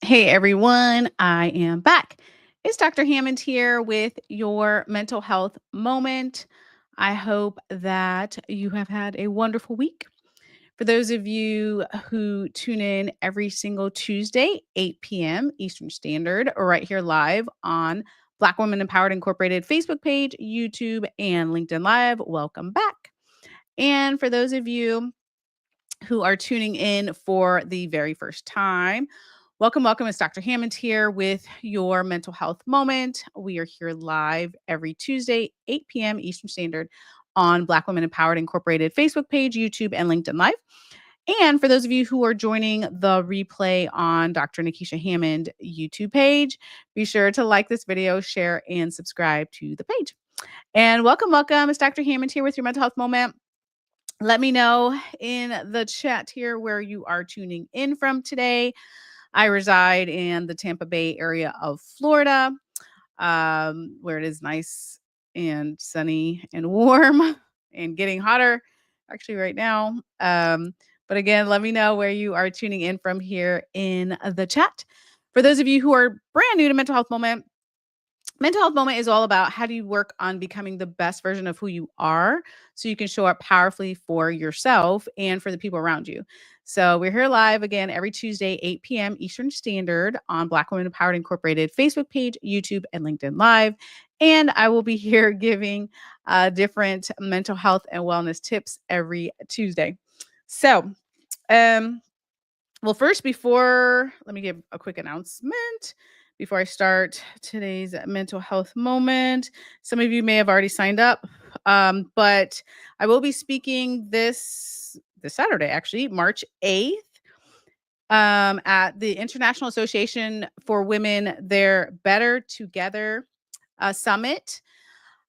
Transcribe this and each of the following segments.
Hey everyone, I am back. It's Dr. Hammond here with your mental health moment. I hope that you have had a wonderful week. For those of you who tune in every single Tuesday, 8 p.m. Eastern Standard, or right here live on Black Women Empowered Incorporated Facebook page, YouTube, and LinkedIn Live, welcome back. And for those of you who are tuning in for the very first time, welcome, welcome. It's Dr. Hammond here with your mental health moment. We are here live every Tuesday, 8 p.m. Eastern Standard on Black Women Empowered Incorporated Facebook page, YouTube, and LinkedIn Live. And for those of you who are joining the replay on Dr. Nikisha Hammond YouTube page, be sure to like this video, share, and subscribe to the page. And welcome, welcome. It's Dr. Hammond here with your mental health moment. Let me know in the chat here where you are tuning in from today. I reside in the Tampa Bay area of Florida, where it is nice and sunny and warm and getting hotter actually right now. But again, let me know where you are tuning in from here in the chat. For those of you who are brand new to Mental Health Moment is all about how do you work on becoming the best version of who you are so you can show up powerfully for yourself and for the people around you. So we're here live again every Tuesday, 8 p.m. Eastern Standard on Black Women Empowered Incorporated Facebook page, YouTube, and LinkedIn Live. And I will be here giving different mental health and wellness tips every Tuesday. So, well, first, let me give a quick announcement before I start today's mental health moment. Some of you may have already signed up, but I will be speaking this Saturday, actually, March 8th, at the International Association for Women, their Better Together Summit.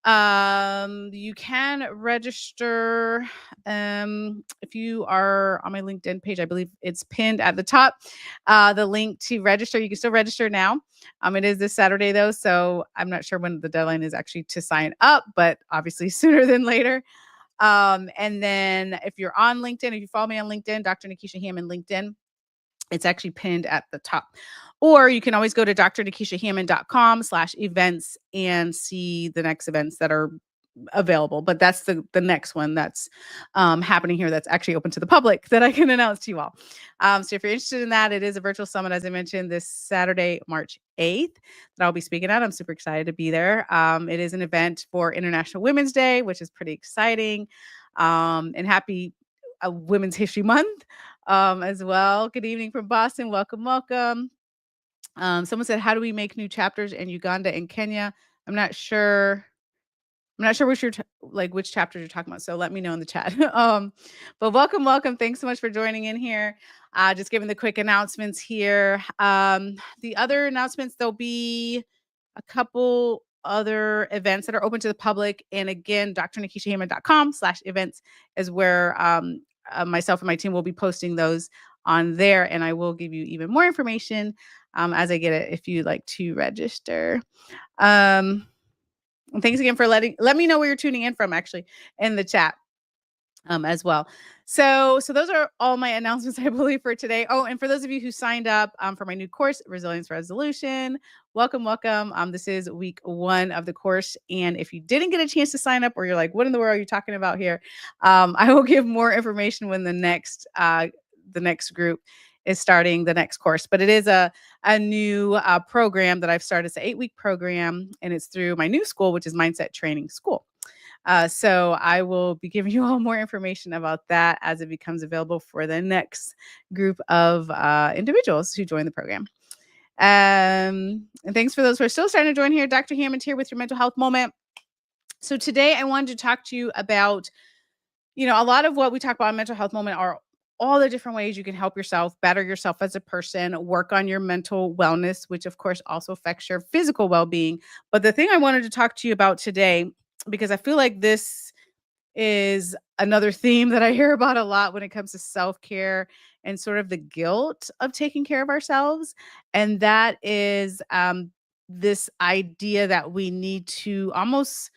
You can register if you are on my LinkedIn page. I believe it's pinned at the top. The link to register. You can still register now. It is this Saturday though, so I'm not sure when the deadline is actually to sign up, but obviously sooner than later. And then if you're on LinkedIn, if you follow me on LinkedIn, Dr. Nikisha Hammond LinkedIn, it's actually pinned at the top. Or you can always go to drnikishahammond.com/events and see the next events that are available. But that's the next one that's happening here that's actually open to the public that I can announce to you all. So if you're interested in that, it is a virtual summit, as I mentioned, this Saturday, March 8th, that I'll be speaking at. I'm super excited to be there. It is an event for International Women's Day, which is pretty exciting. And happy Women's History Month as well. Good evening from Boston. Welcome, welcome. Someone said, "How do we make new chapters in Uganda and Kenya?" I'm not sure. I'm not sure which chapters you're talking about. So let me know in the chat. But welcome, welcome. Thanks so much for joining in here. Just giving the quick announcements here. The other announcements, there'll be a couple other events that are open to the public. And again, drnikishahammond.com/events is where myself and my team will be posting those on there. And I will give you even more information as I get it if you'd like to register. And thanks again for let me know where you're tuning in from actually in the chat as well. So those are all my announcements, I believe, for today. Oh, and for those of you who signed up for my new course, Resilience Resolution, welcome, welcome. This is week 1 of the course. And if you didn't get a chance to sign up or you're like, what in the world are you talking about here? I will give more information when the next group is starting the next course. But it is a new program that I've started. It's an 8-week program, and it's through my new school, which is Mindset Training School. So I will be giving you all more information about that as it becomes available for the next group of individuals who join the program. And thanks for those who are still starting to join here. Dr. Hammond here with your mental health moment. So today I wanted to talk to you about, a lot of what we talk about in mental health moment are all the different ways you can help yourself, better yourself as a person, work on your mental wellness, which of course also affects your physical well-being. But the thing I wanted to talk to you about today, because I feel like this is another theme that I hear about a lot when it comes to self-care and sort of the guilt of taking care of ourselves. And that is this idea that we need to almost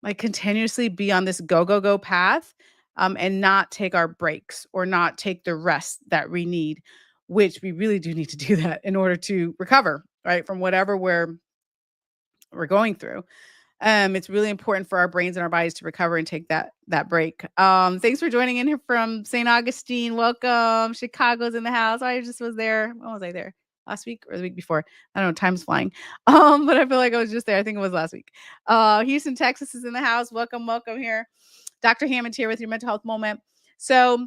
like continuously be on this go, go, go path and not take our breaks or not take the rest that we need. which we really do need to do that in order to recover, right, from whatever we're going through. It's really important for our brains and our bodies to recover and take that break. Thanks for joining in here from St. Augustine. Welcome. Chicago's in the house. I just was there. When was I there? Last week or the week before? I don't know. Time's flying. But I feel like I was just there. I think it was last week. Houston, Texas is in the house. Welcome, welcome here. Dr. Hammond here with your mental health moment. So,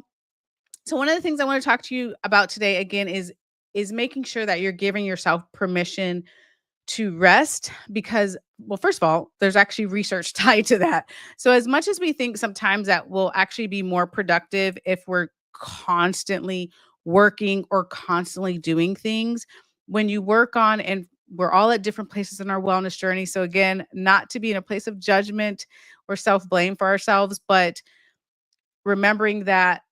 so one of the things I want to talk to you about today again is making sure that you're giving yourself permission to rest because, well, first of all, there's actually research tied to that. So as much as we think sometimes that we'll actually be more productive if we're constantly working or constantly doing things, when you work on, and we're all at different places in our wellness journey. So again, not to be in a place of judgment or self-blame for ourselves, but remembering that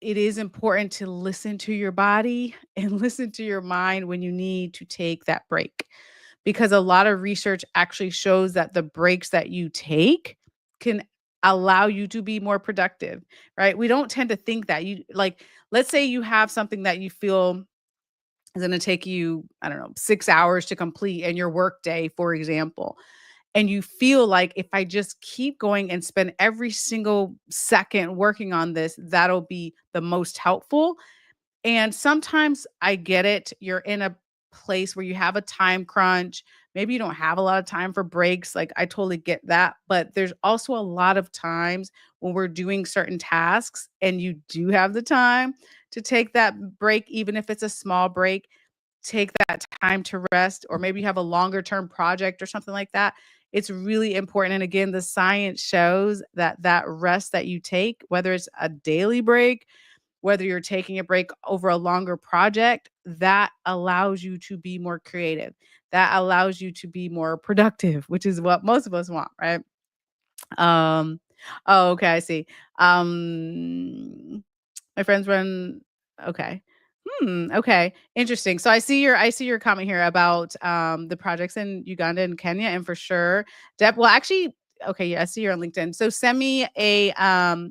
it is important to listen to your body and listen to your mind when you need to take that break, because a lot of research actually shows that the breaks that you take can allow you to be more productive, right? We don't tend to think that you like, let's say you have something that you feel is going to take you, I don't know, 6 hours to complete in your work day, for example. And you feel like if I just keep going and spend every single second working on this, that'll be the most helpful. And sometimes I get it. You're in a place where you have a time crunch. Maybe you don't have a lot of time for breaks. Like, I totally get that. But there's also a lot of times when we're doing certain tasks and you do have the time to take that break, even if it's a small break, take that time to rest, or maybe you have a longer term project or something like that. It's really important. And again, the science shows that that rest that you take, whether it's a daily break, whether you're taking a break over a longer project, that allows you to be more creative. That allows you to be more productive, which is what most of us want, right? Um, oh, okay, I see. My friends run okay. Okay. Interesting. So I see your comment here about the projects in Uganda and Kenya, and for sure. Well, actually, okay, yeah, I see you're on LinkedIn. So send me a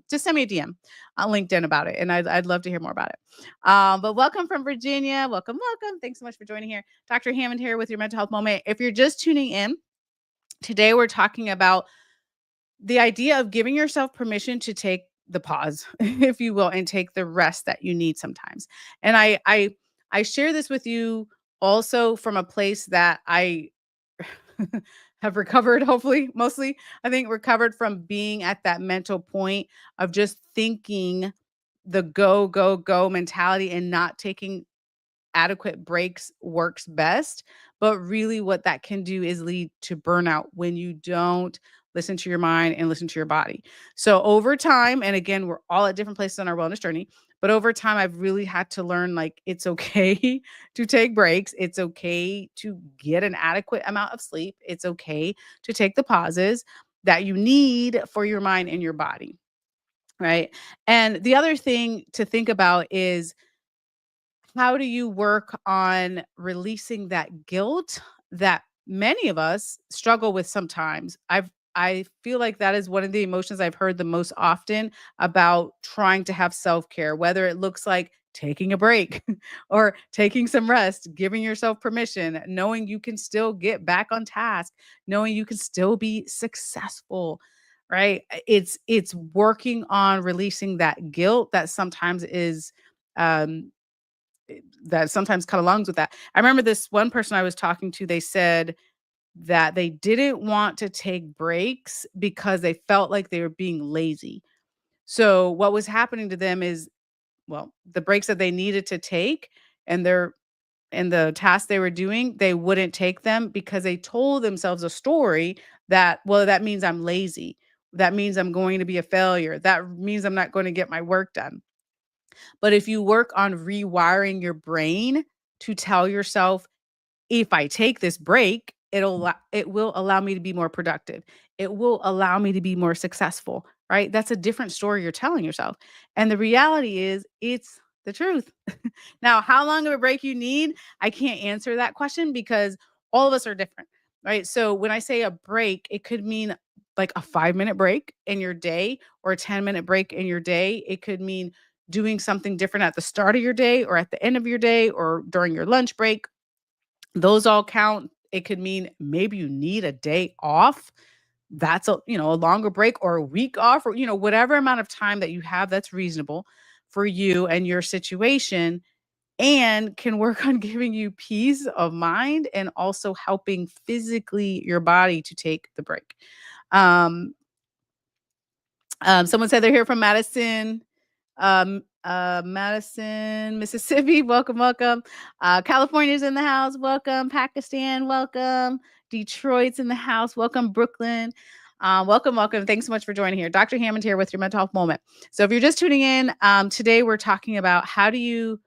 just send me a DM on LinkedIn about it, and I'd love to hear more about it. But welcome from Virginia. Welcome, welcome. Thanks so much for joining here. Dr. Hammond here with your mental health moment. If you're just tuning in, today we're talking about the idea of giving yourself permission to take the pause, if you will, and take the rest that you need sometimes. And I share this with you also from a place that I have recovered, hopefully, mostly. I think recovered from being at that mental point of just thinking the go, go, go mentality and not taking adequate breaks works best. But really, what that can do is lead to burnout when you don't listen to your mind and listen to your body. So, over time, and again, we're all at different places on our wellness journey, but over time, I've really had to learn like it's okay to take breaks. It's okay to get an adequate amount of sleep. It's okay to take the pauses that you need for your mind and your body. Right. And the other thing to think about is, how do you work on releasing that guilt that many of us struggle with sometimes? I feel like that is one of the emotions I've heard the most often about trying to have self-care, whether it looks like taking a break or taking some rest, giving yourself permission, knowing you can still get back on task, knowing you can still be successful, right? It's working on releasing that guilt that sometimes is um that sometimes cut alongs with that. I remember this one person I was talking to, they said that they didn't want to take breaks because they felt like they were being lazy. So what was happening to them is, well, the breaks that they needed to take and their and the tasks they were doing, they wouldn't take them because they told themselves a story that, well, that means I'm lazy. That means I'm going to be a failure. That means I'm not going to get my work done. But if you work on rewiring your brain to tell yourself, if I take this break, it will allow me to be more productive. It will allow me to be more successful, right? That's a different story you're telling yourself. And the reality is it's the truth. Now, how long of a break you need, I can't answer that question because all of us are different, right? So when I say a break, it could mean like a 5-minute break in your day or a 10-minute break in your day. It could mean doing something different at the start of your day or at the end of your day or during your lunch break. Those all count. It could mean maybe you need a day off. That's a longer break or a week off or whatever amount of time that you have that's reasonable for you and your situation and can work on giving you peace of mind and also helping physically your body to take the break. Um, Someone said they're here from Madison, Mississippi. Welcome, welcome. California's in the house. Welcome. Pakistan. Welcome. Detroit's in the house. Welcome, Brooklyn. Welcome, welcome. Thanks so much for joining here. Dr. Hammond here with your mental health moment. So if you're just tuning in, today we're talking about how do you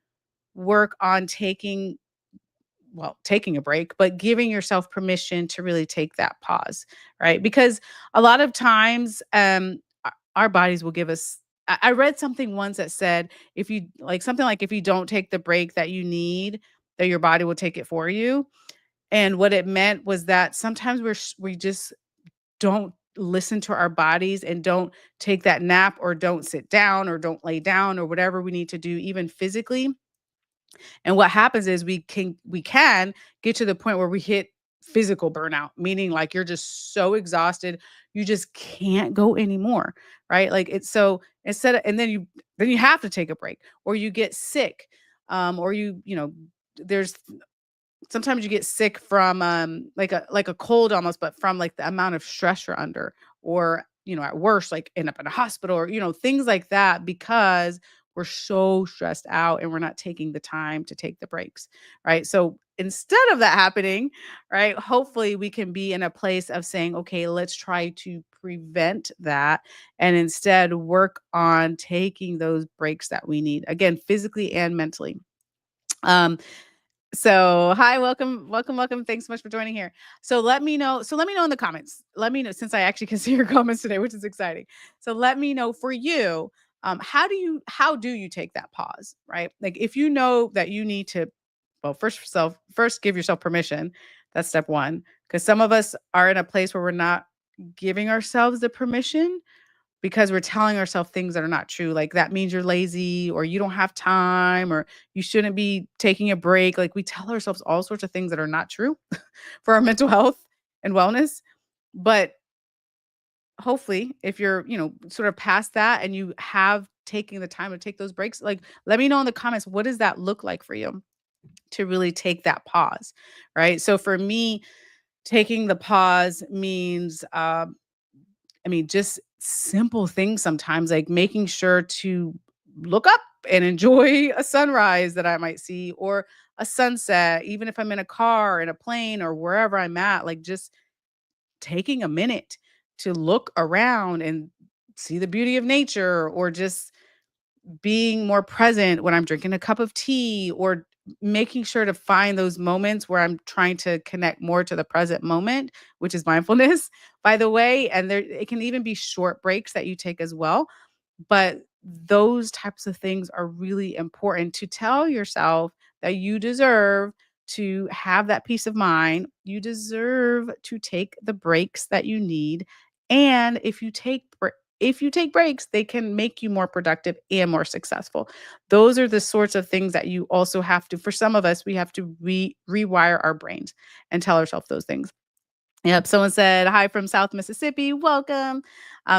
work on taking a break, but giving yourself permission to really take that pause, right? Because a lot of times, our bodies will give us. I read something once that said if you like something like if you don't take the break that you need, that your body will take it for you. And what it meant was that sometimes we just don't listen to our bodies and don't take that nap or don't sit down or don't lay down or whatever we need to do, even physically, and what happens is we can get to the point where we hit physical burnout, meaning like you're just so exhausted, you just can't go anymore, right? Like it's so instead of, and then you have to take a break or you get sick, or there's sometimes you get sick from like a cold almost, but from like the amount of stress you're under, or at worst, like end up in a hospital or things like that because we're so stressed out and we're not taking the time to take the breaks, right? So instead of that happening, right, hopefully we can be in a place of saying, okay, let's try to prevent that and instead work on taking those breaks that we need, again, physically and mentally. um so, hi, welcome, welcome, welcome. Thanks so much for joining here. So let me know. So let me know in the comments. Let me know since I actually can see your comments today, which is exciting. So let me know for you, how do you take that pause, right? Like if you know that you need to, well, first give yourself permission. That's step one. Because some of us are in a place where we're not giving ourselves the permission because we're telling ourselves things that are not true. Like that means you're lazy or you don't have time or you shouldn't be taking a break. Like we tell ourselves all sorts of things that are not true for our mental health and wellness. But hopefully, if you're, sort of past that and you have taken the time to take those breaks, like let me know in the comments, what does that look like for you to really take that pause? Right. So for me, taking the pause means just simple things sometimes, like making sure to look up and enjoy a sunrise that I might see or a sunset, even if I'm in a car, in a plane, or wherever I'm at, like just taking a minute to look around and see the beauty of nature or just being more present when I'm drinking a cup of tea or making sure to find those moments where I'm trying to connect more to the present moment, which is mindfulness, by the way. And there, it can even be short breaks that you take as well. But those types of things are really important to tell yourself that you deserve to have that peace of mind. You deserve to take the breaks that you need. And if you take breaks, they can make you more productive and more successful. Those are the sorts of things that you also have to, for some of us, we have to rewire our brains and tell ourselves those things. Yep. Someone said, hi from South Mississippi. Welcome.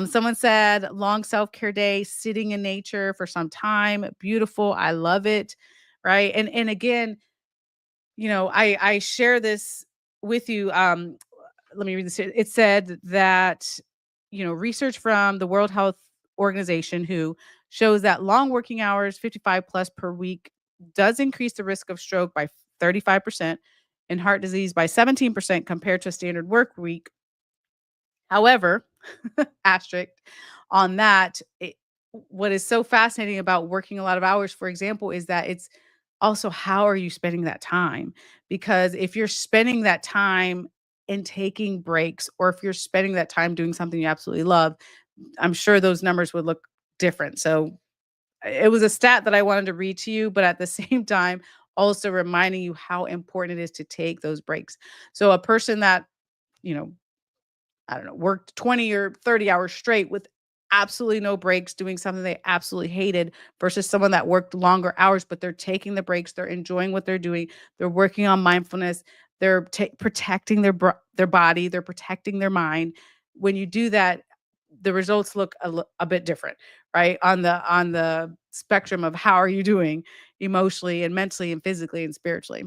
Someone said, long self care day, sitting in nature for some time. Beautiful. I love it. Right. And again, I share this with you. Let me read this. It said that, research from the World Health Organization, who shows that long working hours, 55 plus per week, does increase the risk of stroke by 35% and heart disease by 17% compared to a standard work week. However, asterisk on that, what is so fascinating about working a lot of hours, for example, is that it's also how are you spending that time? Because if you're spending that time and taking breaks, or if you're spending that time doing something you absolutely love, I'm sure those numbers would look different. So it was a stat that I wanted to read to you, but at the same time, also reminding you how important it is to take those breaks. So a person that, you know, I don't know, worked 20 or 30 hours straight without absolutely no breaks doing something they absolutely hated versus someone that worked longer hours, but they're taking the breaks, they're enjoying what they're doing, they're working on mindfulness, they're protecting their body, they're protecting their mind. When you do that, the results look a bit different, right? On the spectrum of how are you doing emotionally and mentally and physically and spiritually.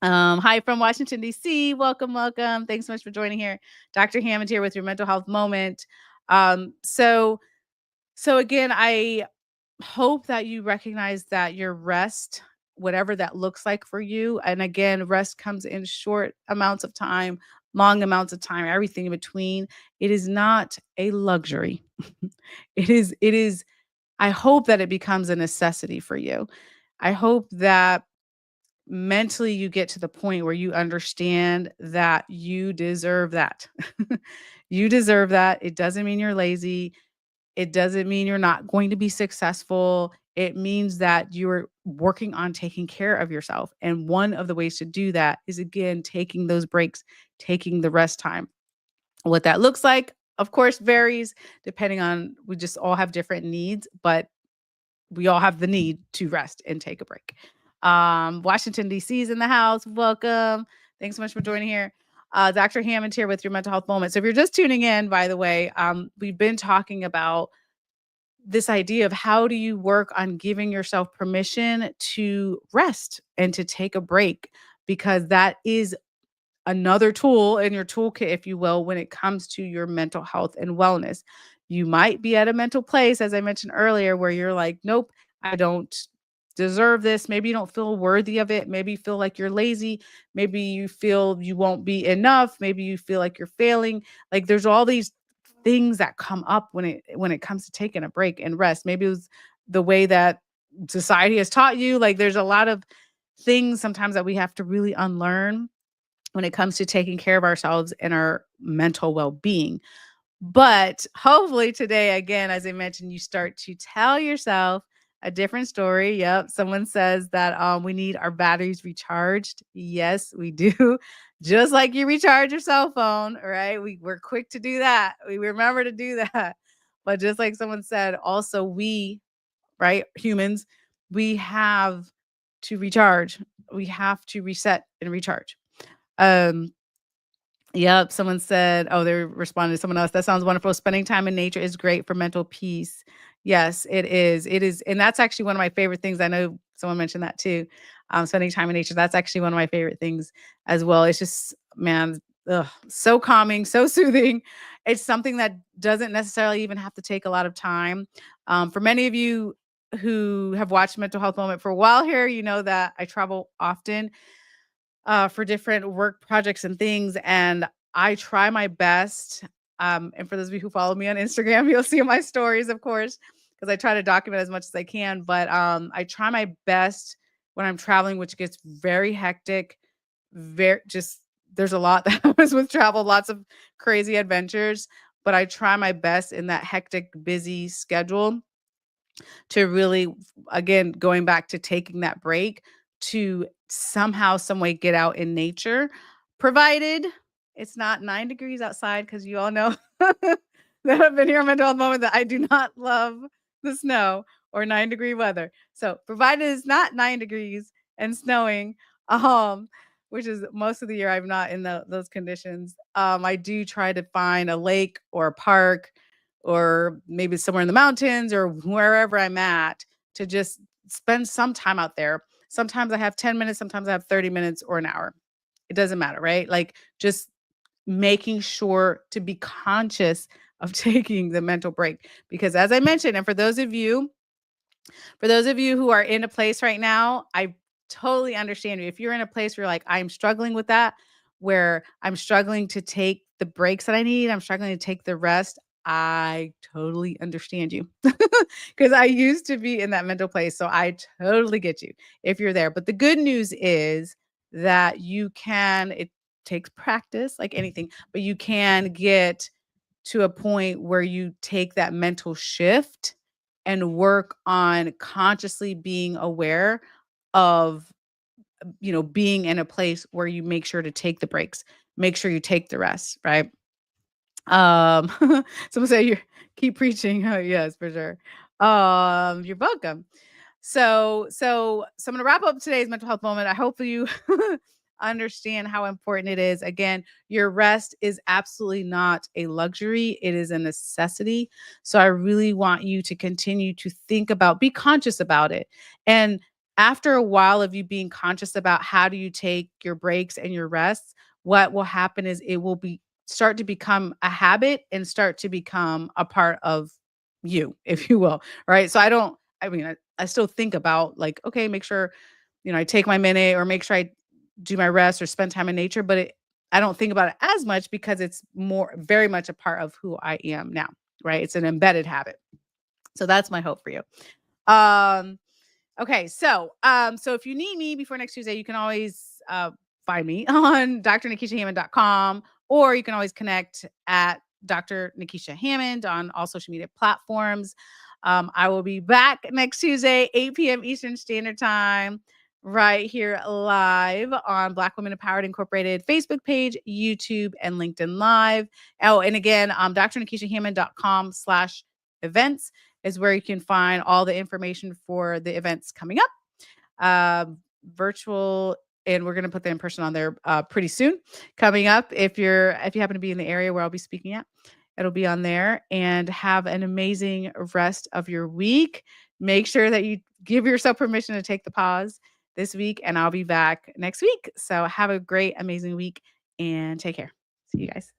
Hi from Washington, D.C. Welcome, welcome. Thanks so much for joining here. Dr. Hammond here with your mental health moment. So again, I hope that you recognize that your rest, whatever that looks like for you, and again, rest comes in short amounts of time, long amounts of time, everything in between. It is not a luxury. it is I hope that it becomes a necessity for you. I hope that mentally you get to the point where you understand that you deserve that. You deserve that. It doesn't mean you're lazy. It doesn't mean you're not going to be successful. It means that you're working on taking care of yourself. And one of the ways to do that is, again, taking those breaks, taking the rest time. What that looks like, of course, varies depending on, we just all have different needs, but we all have the need to rest and take a break. Washington, D.C. is in the house. Welcome. Thanks so much for joining here. Dr. Hammond here with your mental health moment. So if you're just tuning in, by the way, we've been talking about this idea of how do you work on giving yourself permission to rest and to take a break, because that is another tool in your toolkit, if you will, when it comes to your mental health and wellness. You might be at a mental place, as I mentioned earlier, where you're like, nope, I don't deserve this. Maybe you don't feel worthy of it. Maybe you feel like you're lazy. Maybe you feel you won't be enough. Maybe you feel like you're failing. Like there's all these things that come up when it comes to taking a break and rest. Maybe it was the way that society has taught you. Like there's a lot of things sometimes that we have to really unlearn when it comes to taking care of ourselves and our mental well-being. But hopefully today, again, as I mentioned, you start to tell yourself a different story. Yep. Someone says that we need our batteries recharged. Yes, we do. Just like you recharge your cell phone, right? We're quick to do that. We remember to do that. But just like someone said, also we, right, humans, we have to recharge. We have to reset and recharge. Um, Yep, someone said, oh, they responded to someone else. That sounds wonderful. Spending time in nature is great for mental peace. Yes, it is. It is. And that's actually one of my favorite things. I know someone mentioned that too. Spending time in nature. That's actually one of my favorite things as well. It's just, man, so calming, so soothing. It's something that doesn't necessarily even have to take a lot of time. For many of you who have watched Mental Health Moment for a while here, you know that I travel often for different work projects and things. And I try my best. And for those of you who follow me on Instagram, you'll see my stories, of course, because I try to document as much as I can. But I try my best when I'm traveling, which gets very hectic. Very just there's a lot that happens with travel, lots of crazy adventures. But I try my best in that hectic, busy schedule to really, again, going back to taking that break, to somehow some way get out in nature, provided it's not 9 degrees outside, because you all know that I've been here on my mental health moment that I do not love the snow or 9-degree weather. So provided it's not 9 degrees and snowing, um which is most of the year I'm not in those conditions. I do try to find a lake or a park or maybe somewhere in the mountains or wherever I'm at, to just spend some time out there. Sometimes I have 10 minutes, sometimes I have 30 minutes or an hour. It doesn't matter, right? Like just making sure to be conscious of taking the mental break. Because as I mentioned, and for those of you who are in a place right now, I totally understand you. If you're in a place where you're like, I'm struggling with that, where I'm struggling to take the breaks that I need, I'm struggling to take the rest, I totally understand you because I used to be in that mental place. So I totally get you if you're there. But the good news is that it takes practice like anything, but you can get to a point where you take that mental shift and work on consciously being aware of, being in a place where you make sure to take the breaks, make sure you take the rest, right? Um, someone say Keep preaching. Oh, yes, for sure. You're welcome. So I'm gonna wrap up today's mental health moment. I hope you understand how important it is. Again, your rest is absolutely not a luxury, it is a necessity. So I really want you to continue to think about, be conscious about it. And after a while of you being conscious about how do you take your breaks and your rests, what will happen is it will be start to become a habit and start to become a part of you, if you will. Right. So I mean, I still think about like, okay, make sure, I take my minute or make sure I do my rest or spend time in nature, but I don't think about it as much because it's more very much a part of who I am now, right? It's an embedded habit. So that's my hope for you. Um, Okay, so if you need me before next Tuesday, you can always find me on drnikishahammond.com, or you can always connect at Dr. Nikisha Hammond on all social media platforms. I will be back next Tuesday, 8 p.m. Eastern Standard Time, right here live on Black Women Empowered Incorporated Facebook page, YouTube, and LinkedIn Live. Oh, and again, drnikishahammond.com/events is where you can find all the information for the events coming up, virtual, and we're going to put the in person on there pretty soon. Coming up, if you happen to be in the area where I'll be speaking at, it'll be on there. And have an amazing rest of your week. Make sure that you give yourself permission to take the pause this week, and I'll be back next week. So have a great, amazing week, and take care. See you guys.